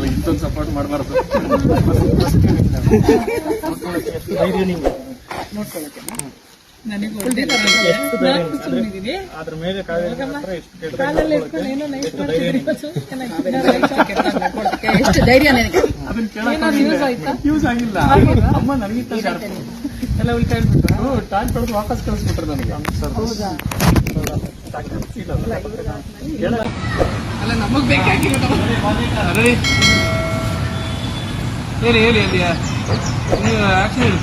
ಇಂಥೊಂದು support ಮಾಡಬಾರ್ದು. ಧೈರ್ಯ ನಿಂಗೆ ನೋಡ್ಕೊಳ್ಳೋಕೆ ಅದ್ರ ಮೇಲೆ ಕಾವೇರಿ ಹತ್ರ ಎಷ್ಟು ಧೈರ್ಯ ನನಗೆ. ಅದನ್ನ ಕೇಳಕ್ ಯೂಸ್ ಆಗಿಲ್ಲ. ಅಮ್ಮ ನನಗಿಂತ ಎಲ್ಲ ಉಳ್ತಾ ಇಟ್ಬಿಟ್ಟು ಟಾಂಕ್ ಹೊಡೆದು ವಾಪಸ್ ಕಳಿಸ್ಬಿಟ್ರು ನನಗೆ. ಅಲ್ಲ ನಮಗ್ ಬೇಕಾಗಿಲ್ಲ. ಹೇಳಿ ಹೇಳಿ ಅಲ್ಲಿಯ ನೀವು ಆಕ್ಚುಲಿ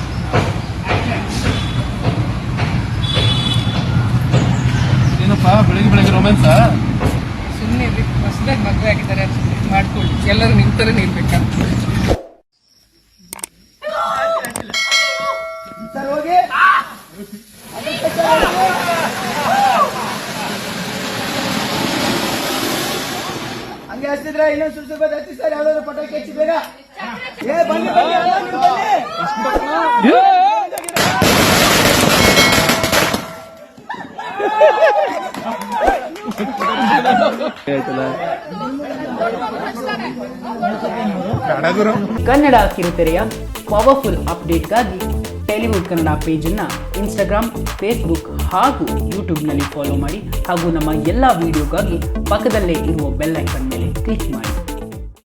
ಏನಪ್ಪಾ ಬೆಳಿಗ್ಗೆ ಬೆಳಗ್ಗೆ ರೊಮ್ಯಾನ್ಸ? ಸುಮ್ಮನೆ ಹೊಸದಾಗಿ ಮದುವೆ ಆಗಿದ್ದಾರೆ ಮಾಡ್ಕೊಳ್ಳಿ, ಎಲ್ಲರೂ ನಿಂತರೆ ನಿಲ್ಬೇಕಾ? ಹಂಗೆ ಹಚ್ಚಿದ್ರೆ ಇನ್ನೊಂದು ಸುರ್ಸು ಹಚ್ಚಿ ಸರ್, ಯಾವ್ದಾದ್ರು ಪಟಾಕಿ ಹಚ್ಚಿ ಬೇಗ. ಬನ್ನಿ ಕನ್ನಡ ಕಿರುತೆರೆಯ ಪವರ್ಫುಲ್ ಅಪ್ಡೇಟ್ಗಾಗಿ ಟಾಲಿವುಡ್ ಕನ್ನಡ ಪೇಜನ್ನು ಇನ್ಸ್ಟಾಗ್ರಾಮ್, ಫೇಸ್ಬುಕ್ ಹಾಗೂ ಯೂಟ್ಯೂಬ್ನಲ್ಲಿ ಫಾಲೋ ಮಾಡಿ ಹಾಗೂ ನಮ್ಮ ಎಲ್ಲ ವಿಡಿಯೋಗಾಗಿ ಪಕ್ಕದಲ್ಲೇ ಇರುವ ಬೆಲ್ ಐಕಾನ್ ಮೇಲೆ ಕ್ಲಿಕ್ ಮಾಡಿ.